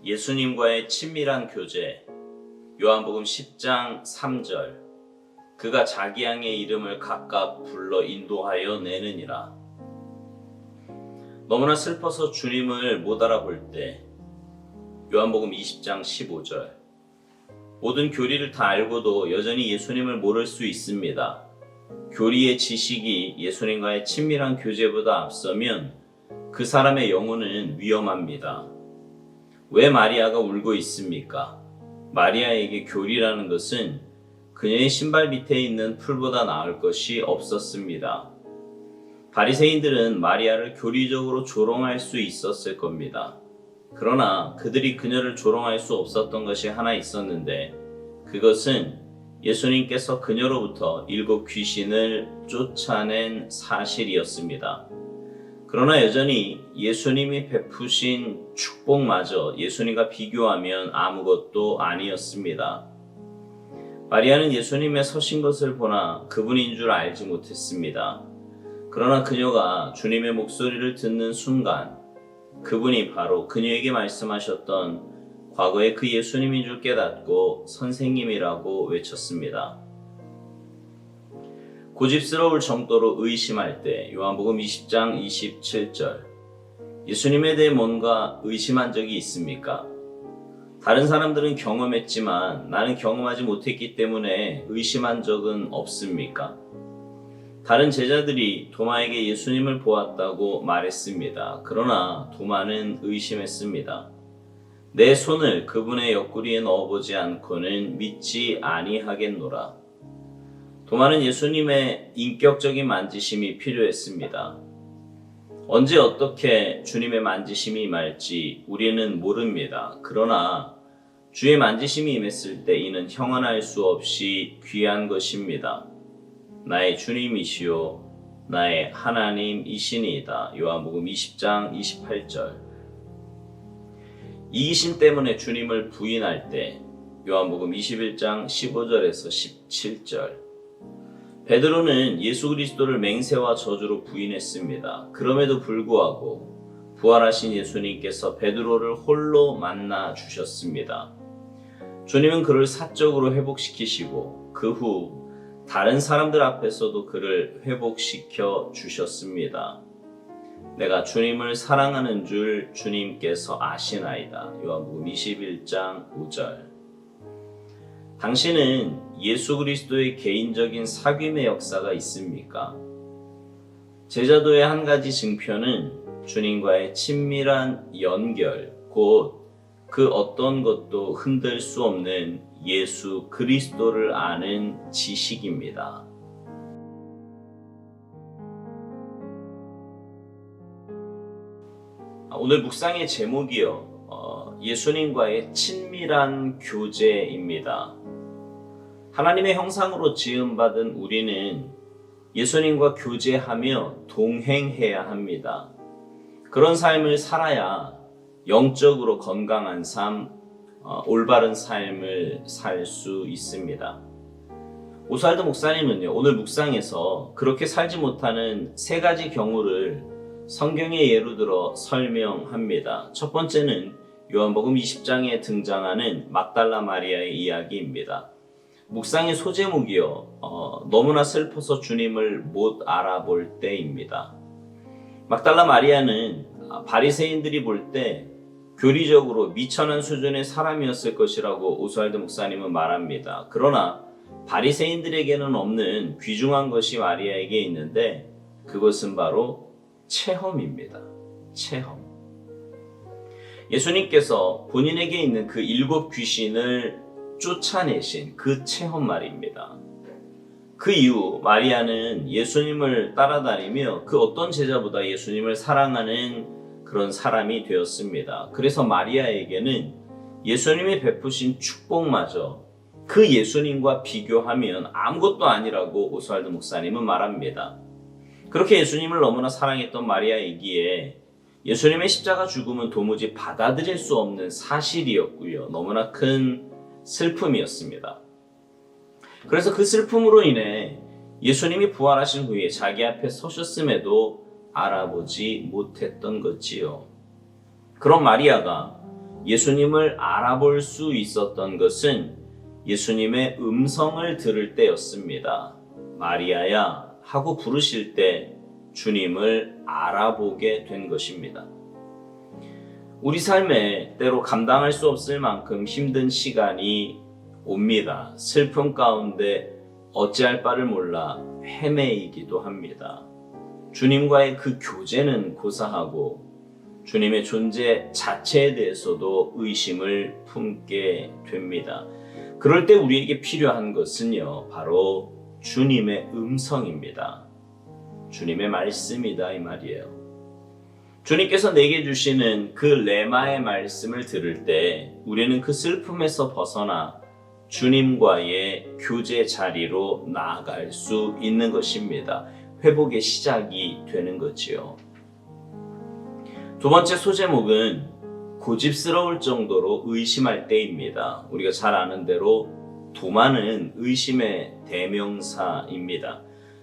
예수님과의 친밀한 교제, 요한복음 10장 3절, 그가 자기 양의 이름을 각각 불러 인도하여 내느니라. 너무나 슬퍼서 주님을 못 알아볼 때, 요한복음 20장 15절, 모든 교리를 다 알고도 여전히 예수님을 모를 수 있습니다. 교리의 지식이 예수님과의 친밀한 교제보다 앞서면 그 사람의 영혼은 위험합니다. 왜 마리아가 울고 있습니까? 마리아에게 교리라는 것은 그녀의 신발 밑에 있는 풀보다 나을 것이 없었습니다. 바리새인들은 마리아를 교리적으로 조롱할 수 있었을 겁니다. 그러나 그들이 그녀를 조롱할 수 없었던 것이 하나 있었는데, 그것은 예수님께서 그녀로부터 7 귀신을 쫓아낸 사실이었습니다. 그러나 여전히 예수님이 베푸신 축복마저 예수님과 비교하면 아무것도 아니었습니다. 마리아는 예수님의 서신 것을 보나 그분인 줄 알지 못했습니다. 그러나 그녀가 주님의 목소리를 듣는 순간 그분이 바로 그녀에게 말씀하셨던 과거의 그 예수님인 줄 깨닫고 선생님이라고 외쳤습니다. 고집스러울 정도로 의심할 때 요한복음 20장 27절, 예수님에 대해 뭔가 의심한 적이 있습니까? 다른 사람들은 경험했지만 나는 경험하지 못했기 때문에 의심한 적은 없습니까? 다른 제자들이 도마에게 예수님을 보았다고 말했습니다. 그러나 도마는 의심했습니다. 내 손을 그분의 옆구리에 넣어보지 않고는 믿지 아니하겠노라. 도마는 예수님의 인격적인 만지심이 필요했습니다. 언제 어떻게 주님의 만지심이 임할지 우리는 모릅니다. 그러나 주의 만지심이 임했을 때 이는 형언할 수 없이 귀한 것입니다. 나의 주님이시요 나의 하나님이시니이다. 요한복음 20장 28절. 이기심 때문에 주님을 부인할 때 요한복음 21장 15절에서 17절. 베드로는 예수 그리스도를 맹세와 저주로 부인했습니다. 그럼에도 불구하고 부활하신 예수님께서 베드로를 홀로 만나 주셨습니다. 주님은 그를 사적으로 회복시키시고 그 후 다른 사람들 앞에서도 그를 회복시켜 주셨습니다. 내가 주님을 사랑하는 줄 주님께서 아시나이다. 요한복음 21장 5절. 당신은 예수 그리스도의 개인적인 사귐의 역사가 있습니까? 제자도의 한 가지 증표는 주님과의 친밀한 연결, 곧 그 어떤 것도 흔들 수 없는 예수 그리스도를 아는 지식입니다. 오늘 묵상의 제목이요, 예수님과의 친밀한 교제입니다. 하나님의 형상으로 지음받은 우리는 예수님과 교제하며 동행해야 합니다. 그런 삶을 살아야 영적으로 건강한 삶, 올바른 삶을 살 수 있습니다. 오스왈드 목사님은요, 오늘 묵상에서 그렇게 살지 못하는 3가지 경우를 성경의 예로 들어 설명합니다. 첫 번째는 요한복음 20장에 등장하는 막달라 마리아의 이야기입니다. 묵상의 소제목이요, 너무나 슬퍼서 주님을 못 알아볼 때입니다. 막달라 마리아는 바리새인들이 볼 때 교리적으로 미천한 수준의 사람이었을 것이라고 오스왈드 목사님은 말합니다. 그러나 바리새인들에게는 없는 귀중한 것이 마리아에게 있는데 그것은 바로 체험입니다. 체험. 예수님께서 본인에게 있는 그 7 귀신을 쫓아내신 그 체험 말입니다. 그 이후 마리아는 예수님을 따라다니며 그 어떤 제자보다 예수님을 사랑하는 그런 사람이 되었습니다. 그래서 마리아에게는 예수님이 베푸신 축복마저 그 예수님과 비교하면 아무것도 아니라고 오스왈드 목사님은 말합니다. 그렇게 예수님을 너무나 사랑했던 마리아이기에 예수님의 십자가 죽음은 도무지 받아들일 수 없는 사실이었고요, 너무나 큰 슬픔이었습니다. 그래서 그 슬픔으로 인해 예수님이 부활하신 후에 자기 앞에 서셨음에도 알아보지 못했던 거지요. 그런 마리아가 예수님을 알아볼 수 있었던 것은 예수님의 음성을 들을 때였습니다. 마리아야 하고 부르실 때 주님을 알아보게 된 것입니다. 우리 삶에 때로 감당할 수 없을 만큼 힘든 시간이 옵니다. 슬픔 가운데 어찌할 바를 몰라 헤매이기도 합니다. 주님과의 그 교제는 고사하고 주님의 존재 자체에 대해서도 의심을 품게 됩니다. 그럴 때 우리에게 필요한 것은요, 바로 주님의 음성입니다. 주님의 말씀이다 이 말이에요. 주님께서 내게 주시는 그 레마의 말씀을 들을 때 우리는 그 슬픔에서 벗어나 주님과의 교제 자리로 나아갈 수 있는 것입니다. 회복의 시작이 되는 거지요. 두 번째 소제목은 고집스러울 정도로 의심할 때입니다. 우리가 잘 아는 대로 도마는 의심의 대명사입니다.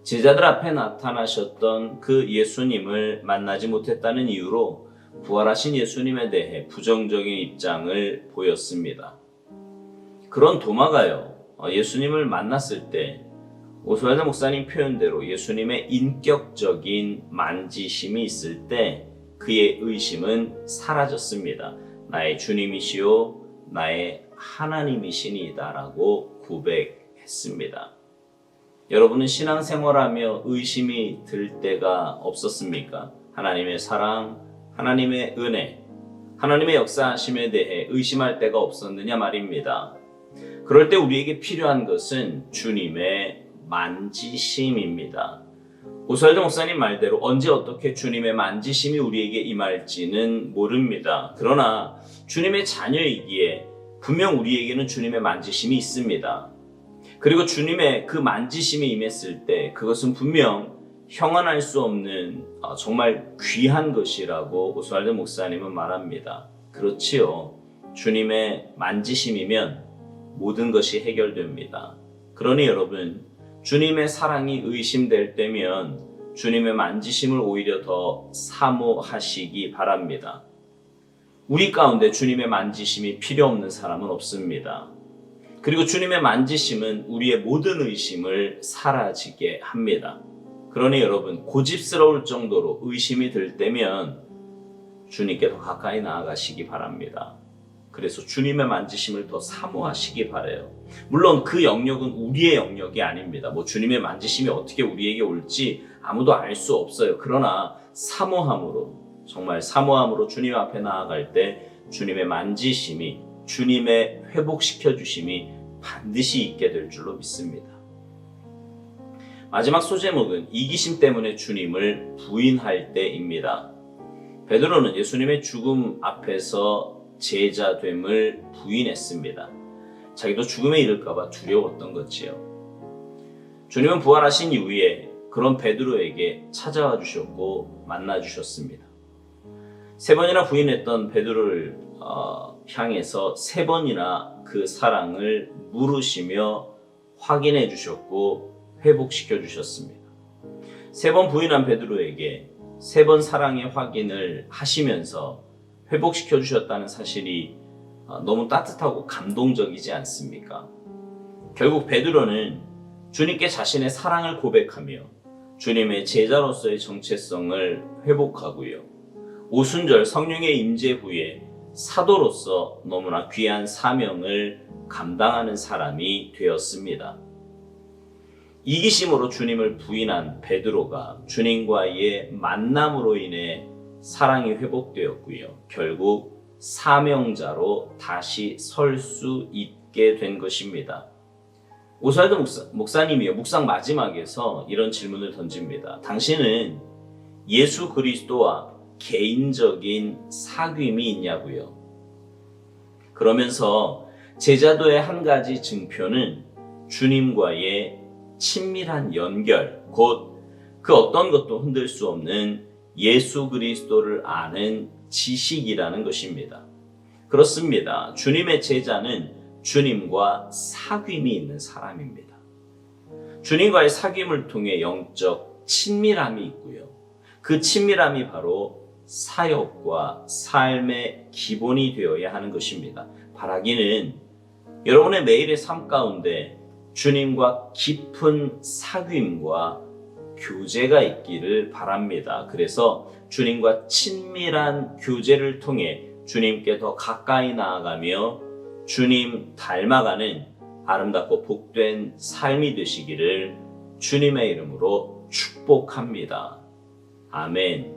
제자들 앞에 나타나셨던 그 예수님을 만나지 못했다는 이유로 부활하신 예수님에 대해 부정적인 입장을 보였습니다. 그런 도마가요, 예수님을 만났을 때 오스왈드 목사님 표현대로 예수님의 인격적인 만지심이 있을 때 그의 의심은 사라졌습니다. 나의 주님이시요 나의 하나님이시니이다 라고 고백했습니다. 여러분은 신앙생활하며 의심이 들 때가 없었습니까? 하나님의 사랑, 하나님의 은혜, 하나님의 역사하심에 대해 의심할 때가 없었느냐 말입니다. 그럴 때 우리에게 필요한 것은 주님의 만지심입니다. 오스왈드 목사님 말대로 언제 어떻게 주님의 만지심이 우리에게 임할지는 모릅니다. 그러나 주님의 자녀이기에 분명 우리에게는 주님의 만지심이 있습니다. 그리고 주님의 그 만지심이 임했을 때 그것은 분명 형언할 수 없는 정말 귀한 것이라고 오스왈드 목사님은 말합니다. 그렇지요. 주님의 만지심이면 모든 것이 해결됩니다. 그러니 여러분, 주님의 사랑이 의심될 때면 주님의 만지심을 오히려 더 사모하시기 바랍니다. 우리 가운데 주님의 만지심이 필요 없는 사람은 없습니다. 그리고 주님의 만지심은 우리의 모든 의심을 사라지게 합니다. 그러니 여러분, 고집스러울 정도로 의심이 들 때면 주님께 더 가까이 나아가시기 바랍니다. 그래서 주님의 만지심을 더 사모하시기 바라요. 물론 그 영역은 우리의 영역이 아닙니다. 주님의 만지심이 어떻게 우리에게 올지 아무도 알 수 없어요. 그러나 사모함으로, 정말 사모함으로 주님 앞에 나아갈 때 주님의 만지심이, 주님의 회복시켜 주심이 반드시 있게 될 줄로 믿습니다. 마지막 소제목은 이기심 때문에 주님을 부인할 때입니다. 베드로는 예수님의 죽음 앞에서 제자됨을 부인했습니다. 자기도 죽음에 이를까봐 두려웠던 거지요. 주님은 부활하신 이후에 그런 베드로에게 찾아와 주셨고 만나 주셨습니다. 3번이나 부인했던 베드로를 향해서 3번이나 그 사랑을 물으시며 확인해 주셨고 회복시켜 주셨습니다. 3번 부인한 베드로에게 3번 사랑의 확인을 하시면서 회복시켜 주셨다는 사실이 너무 따뜻하고 감동적이지 않습니까? 결국 베드로는 주님께 자신의 사랑을 고백하며 주님의 제자로서의 정체성을 회복하고요. 오순절 성령의 임재 후에 사도로서 너무나 귀한 사명을 감당하는 사람이 되었습니다. 이기심으로 주님을 부인한 베드로가 주님과의 만남으로 인해 사랑이 회복되었고요. 결국 사명자로 다시 설 수 있게 된 것입니다. 오스왈드 목사님이요, 묵상 마지막에서 이런 질문을 던집니다. 당신은 예수 그리스도와 개인적인 사귐이 있냐고요. 그러면서 제자도의 한 가지 증표는 주님과의 친밀한 연결, 곧 그 어떤 것도 흔들 수 없는 예수 그리스도를 아는 지식이라는 것입니다. 그렇습니다. 주님의 제자는 주님과 사귐이 있는 사람입니다. 주님과의 사귐을 통해 영적 친밀함이 있고요. 그 친밀함이 바로 사역과 삶의 기본이 되어야 하는 것입니다. 바라기는 여러분의 매일의 삶 가운데 주님과 깊은 사귐과 교제가 있기를 바랍니다. 그래서 주님과 친밀한 교제를 통해 주님께 더 가까이 나아가며 주님 닮아가는 아름답고 복된 삶이 되시기를 주님의 이름으로 축복합니다. 아멘.